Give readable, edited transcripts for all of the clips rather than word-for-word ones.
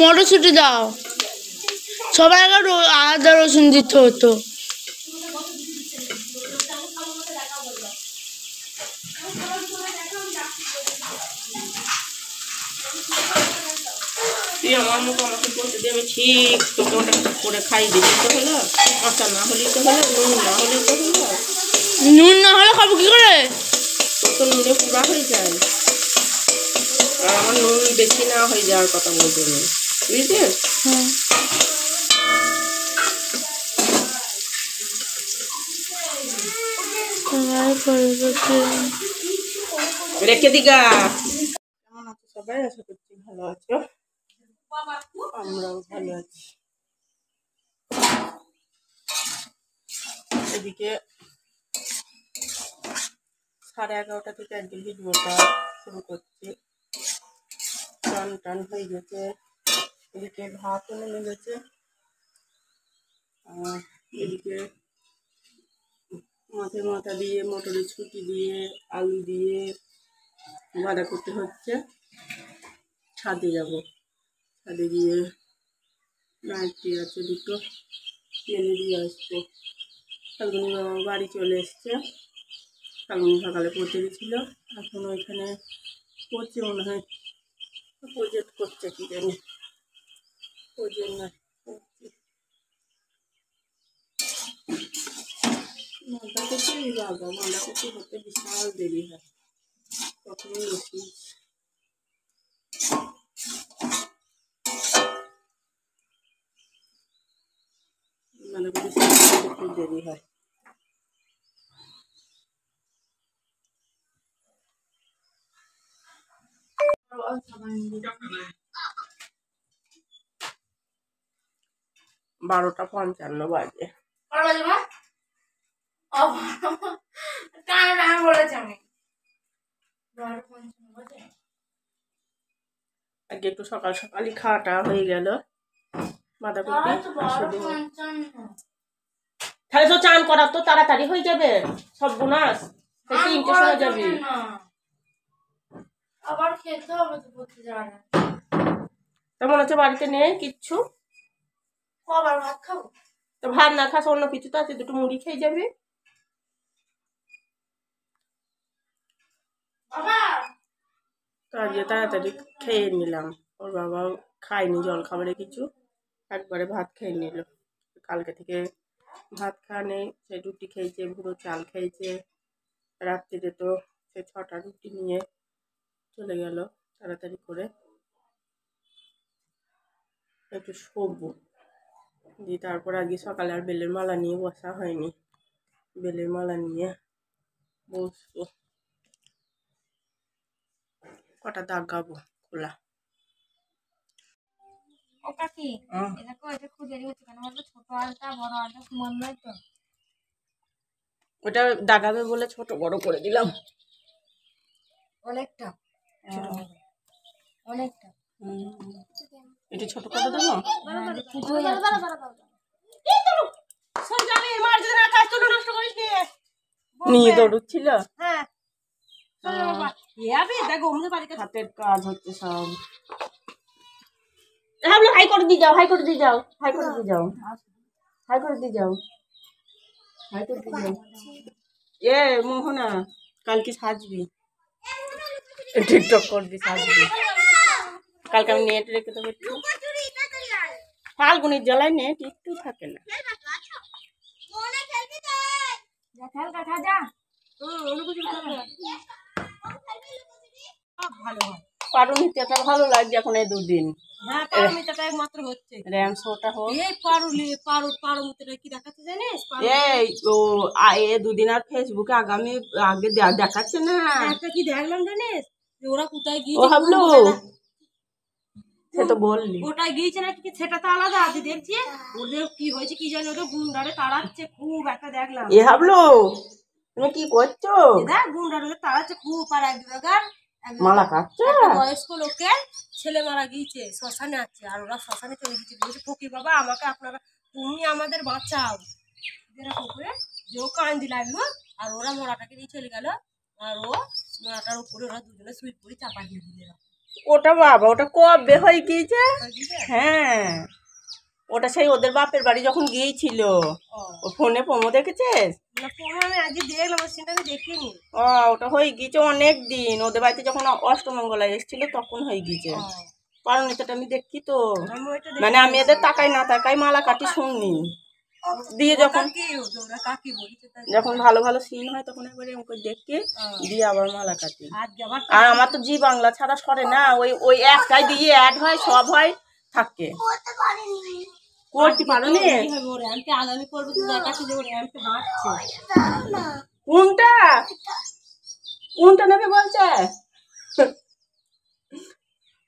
মটরশুঁটি দাও। সবাই আদা রসুন দিতে হতো। তুই আমার মতো আমাকে বলতে দিয়ে আমি ঠিক তোকে ওটা করে খাই দিবি তো হলো, কাঁচা না হলেই তো হলো, নুন না হলেই তো হলো। নুন না হলে খাবো কি করে? তোর তো নুনে পুরা হয়ে যায়, আর আমার নুন বেশি না হয়ে যাওয়ার কথা বলতে নেই, বুঝলিস? রেখে দিগা। কেমন আছো সবাই? আশা করছি ভালো আছো, আমরাও ভালো আছি। এদিকে 11:30 থেকে একদিন ভিডিওটা শুরু করছি। টান টান হয়ে গেছে, এদিকে ভাতও নেমে গেছে, আর এদিকে মাছের মাথা দিয়ে মটরের ছুটি দিয়ে আলু দিয়ে ভাজা করতে হচ্ছে। ছাদে যাব, ছাদে গিয়ে নাইটি আছে দুটো কিনে দিয়ে আসবো। ফাল্গুনি বাবা বাড়ি চলে এসছে, ফাল্গুনি সকালে পৌঁছে গেছিল, এখন ওইখানে পড়ছে মনে হয়, প্রজেক্ট করছে কি জানি, প্রজেক্ট না বাঁধাকপি। বাবা বাঁধাকপি হতে বিশাল দেরি হয়, কখনোই বেশি বাঁধাকপি খুব দেরি হয়। বারোটা 55 বাজে। আগে একটু সকাল সকালই খাওয়াটা হয়ে গেল বাঁধাকপি। তাহলে তো চান করা তো তাড়াতাড়ি হয়ে যাবে, সব বোনাস 3টে সময় যাবি। আবার খেতে হবে তো পড়তে যাওয়ার আগে। মনে হচ্ছে বাড়িতে নেই কিচ্ছু, আবার ভাত খাবো তো ভাত না খাস অন্য কিছু তো আছে, দুটো মুড়ি খেয়ে যাবি। তো আজকে তাড়াতাড়ি খেয়ে নিলাম, ওর বাবাও খায়নি জল খাবারে কিছু, একবারে ভাত খেয়ে নিল। কালকে থেকে ভাত খাওয়া নেই, সে রুটি খেয়েছে, ভুড়ো চাল খেয়েছে। রাত্রিতে তো সে 6টা রুটি নিয়ে চলে গেল তাড়াতাড়ি করে। একটু শোবো দিয়ে তারপর আগে সকালে আর বেলের মালা নিয়ে বসা হয়নি, বেলের মালা নিয়ে বসবো। কটা দাগ গাবো খোলা। ওটা কি দেখো, এটা খুব দেরি হচ্ছে কেন বলতো? ছোট আলটা বড় আলটা সমান নয় তো, ওটা দাগাবে বলে ছোট বড় করে দিলাম অনেকটা অনেকটা। এটা ছোট করে দেবো। নিয়ে দৌড়ছিল, হাতের কাজ হচ্ছে সব। হাই করে দিয়ে যাও, হাই করে দিয়ে যাও, হাই করে দিয়ে যাও, হাই করে দিয়ে যাও, হাই করে দিয়ে যাও। এ মোহনা কালকে সাজবি, টিকটক করবি, সাজবি। কালকে আমি নেট রেখে দেবো একটু, ফাল্গুনির জ্বালায় নেট একটু থাকে না। পারুনিটা ভালো লাগছে এখন এই দুদিন। হ্যাঁ পারমিতাটা একমাত্র হচ্ছে, র্যাম শোটা হোক। এই পারমিতাটা কি দেখাচ্ছে জানিস? এই ও এ দুদিন আর ফেসবুকে আগে দেখাচ্ছে না। একটা কি দেখলাম জানিস, যে ওরা কোথায় ও গিয়েছে, ভাবলো সে তো বললি ওটাই গিয়েছে নাকি, সেটা তো আলাদা আছে। দেখছি ওদের কি হয়েছে কি জানি, ওদের গুন্ডারে তাড়াচ্ছে খুব, একটা দেখলাম। এ ভাবলো তুমি কি করছো? দেখ গুন্ডারে তাড়াচ্ছে খুব, আর এক জায়গার মালা কাটছে, বয়স্ক লোকের ছেলে মারা গিয়েছে, শ্মশানে আছে, আর ওরা শ্মশানে চলে গিয়েছে। বলছে ফকির বাবা আমাকে আপনারা, তুমি আমাদের বাঁচাও, যেরকম করে যে ও কান্দি লাগলো, আর ওরা মোড়াটাকে নিয়ে চলে গেল, আর ও মোড়াটার উপরে ওরা দুজনে সুইট করে চাপা দিয়ে দিল। ওটা বাবা ওটা কবে হয়ে গিয়েছে। হ্যাঁ ওটা সেই ওদের বাপের বাড়ি যখন গিয়েছিল ও ফোনে প্রমো দেখেছিস? না ফোনে আমি আজকে দেখলাম, ওই সিনটা আমি দেখিনি। ওটা হয়ে গিয়েছে অনেক দিন, ওদের বাড়িতে যখন অষ্টমঙ্গলায় এসেছিল তখন হয়ে গিয়েছে। কারণ এটা আমি দেখি তো, আমি ওইটা মানে আমি এদের তাকাই না তাকাই মালা কাটি শুনি দিয়ে যখন কাকি বলছে যখন ভালো ভালো সিন হয় তখন একবারে ওকে দেখি দিয়ে আবার মালা কাটি। আর আমার তো জি বাংলা ছাড়া সরে না, ওই ওই একটাই দিয়ে অ্যাড হয় সব হয় থাকে। করতে পারো নি? আগামী করবে তো দেখাচ্ছে যে ওর র্যাম্পে হাঁটছে। কোনটা কোনটা নেবে বলছে?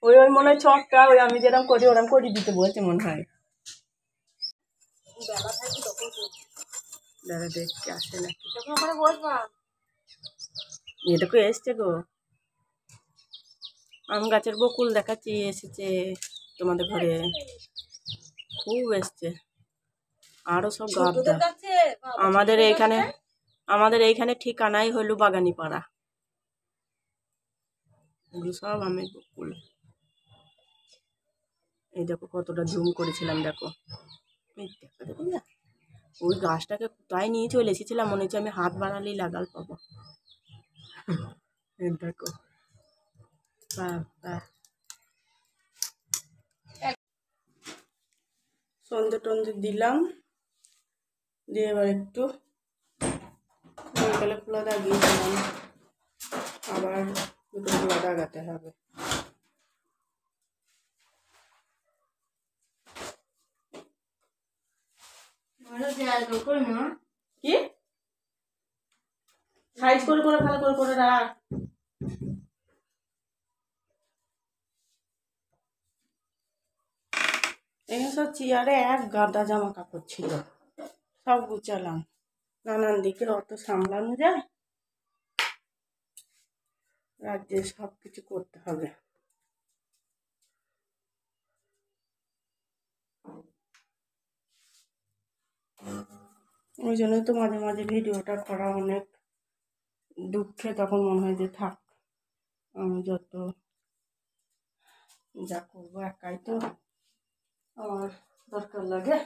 ওই ওই মনে হয় ছকটা ওই আমি যেরকম করি ওরকম করে দিতে বলছে মনে হয়। দাদা দেখতে আসে নাকি তখন ওখানে বসবা। এটা কো এসছে গো, আম গাছের বকুল দেখাচ্ছি এসেছে তোমাদের ঘরে, খুব এসছে। আরো সব গাবদা। আমাদের এইখানে ঠিকানাই হলো বাগানি পাড়া। এগুলো সব আমের বকুল। এই দেখো কতটা জুম করেছিলাম, দেখো ওই গাছটাকে কোথায় নিয়ে চলে এসেছিলাম, মনে হচ্ছে আমি হাত বাড়ালেই লাগাল পাবো। দেখো সন্ধে টন্ধে দিলাম দিয়ে এবার একটু বিকালে ফুলা দাগিয়েছিলাম, আবার দুটো ফুলা দাগাতে হবে। কি সাইজ করে করে ভালো করে করে রাখ। এখানে সব চেয়ারে এক গাদা জামা কাপড় ছিল, সব গুছালাম। নানান দিকে অত সামলানো যায়, রাজ্যে সব কিছু করতে হবে। ওই জন্যই তো মাঝে মাঝে ভিডিওটা করা অনেক দুঃখে, তখন মনে হয় যে থাক আমি যত যা করবো একাই তো আমার দরকার লাগে।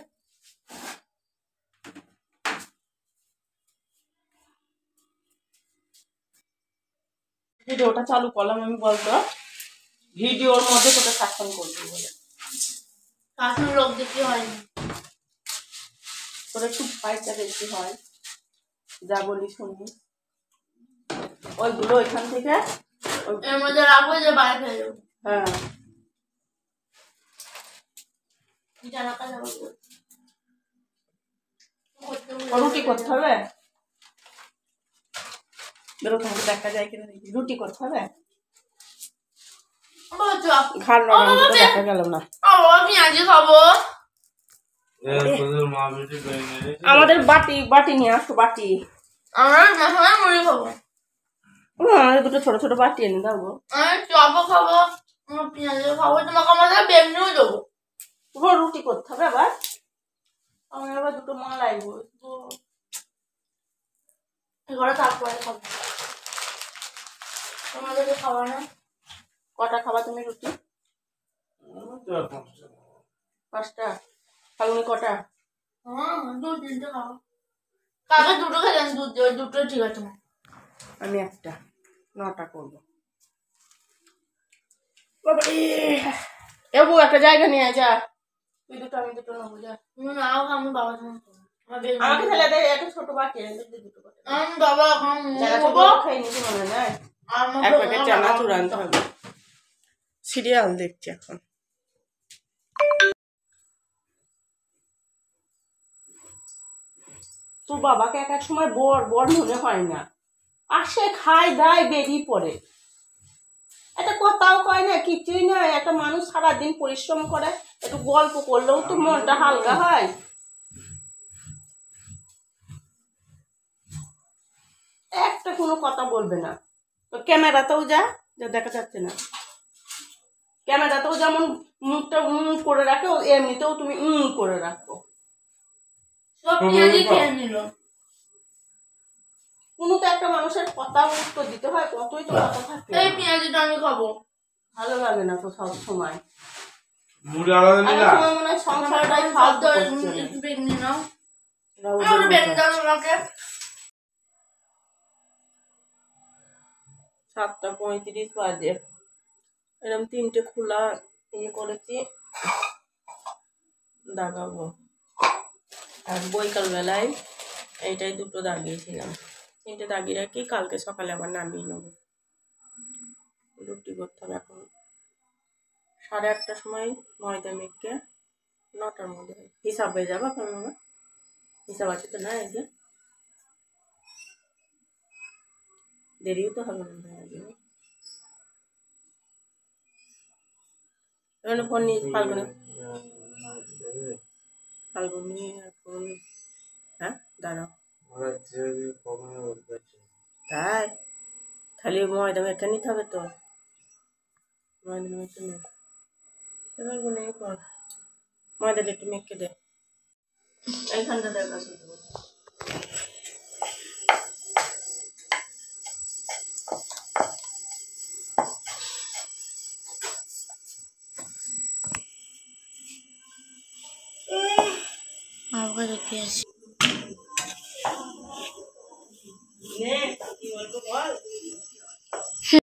ভিডিওটা চালু করলাম আমি বলতো ভিডিওর মধ্যে তোকে শাসন করবি বলে, শাসন লোক দেখতে হয়নি, তোর একটু পাইটা বেশি হয়, যা বলি শুনি। ওইগুলো ওইখান থেকে এর মধ্যে রাখবো যে বাইরে ফেলে দেবো। হ্যাঁ রুটি করতে হবে, বেরো তোমাকে দেখা যায় কিনা দেখি। রুটি করতে হবে, ঘাড় নরম দেখা গেল না। পেঁয়াজি খাবো, আমাদের বাটি বাটি নিয়ে আসো, বাটি। আমরা মুড়ি খাবো, আমাদের দুটো ছোট ছোট বাটি এনে দাও গো। আমি চপও খাবো, পেঁয়াজি খাবো, তোমাকে আমাদের বেমনিও দেবো। তোমার রুটি করতে হবে আবার, আমার আবার দুটো মা লাগবো ঘরে তারপরে খাবো। তোমাদেরকে খাওয়া না? কটা খাবা তুমি রুটি? 5টা। ফালুনি কটা? দু তিনটে খাবো, কালকে দুটো খেলাম, দুটো ঠিক আছে। আমি একটা 9টা করবো। এবু একটা জায়গা নিয়ে যা, তুই দুটো আমি দুটো নেবো যা। নাও আমি বাবার জন্য আমাকে ফেলে দে, একটা ছোট বাটি এনে দে, দুটো বাটি। বাবা খাই নিতে মনে নাই, এক প্যাকেট চানাচুর আনতে হবে। সিরিয়াল দেখছি এখন। তোর বাবাকে এক এক সময় বর বর মনে হয় না, আসে খায় দায় বেরিয়ে পড়ে, একটা কথাও কয় না, কিছুই না। একটা মানুষ সারাদিন পরিশ্রম করে, একটু গল্প করলেও তো মনটা হালকা হয়। একটা কোনো কথা বলবে না। তো ক্যামেরাতেও যা যা দেখা যাচ্ছে না, ক্যামেরাতেও যেমন মুখটা করে রাখে, এমনিতেও তুমি করে রাখো। সব পেঁয়াজি খেয়ে নিল। কোনো তো একটা মানুষের কথা উত্তর দিতে হয়, কতই তো কথা থাকে। এই পেঁয়াজিটা আমি খাবো। ভালো লাগে না তো সব সময়। মুড়ি আলাদা নিলা আমার মনে হয় সংসারটাই খাদ্য একটু বেগ নিয়ে নাও, করছে বেগ দাও আমাকে। 7:35 বাজে। এরকম 3টে খোলা করেছি, দাগাবো। আর বৈকাল বেলায় এইটাই 2টো দাগিয়েছিলাম, 3টে দাগিয়ে রাখি, কালকে সকালে আবার নামিয়ে নেবো। রুটি করতে হবে। এখন 8:30টার সময় ময়দা মেখে 9টার মধ্যে হিসাব হয়ে যাবে। কারণ আমার হিসাব আছে তো না, এই যে দেরিও তো হবে না। এখানে ফোন নিয়ে ফাল্গুনি এখন, হ্যাঁ দাঁড়াও, তাই খালি ময়দা মেখে নিতে হবে তো। ময়দা মেখে নে, ফাল্গুনি কর, ময়দাটা একটু মেখে দে, এইখানটা দেখা শুধু। আমাকে দেখে আসি। নে কি বলবো বল।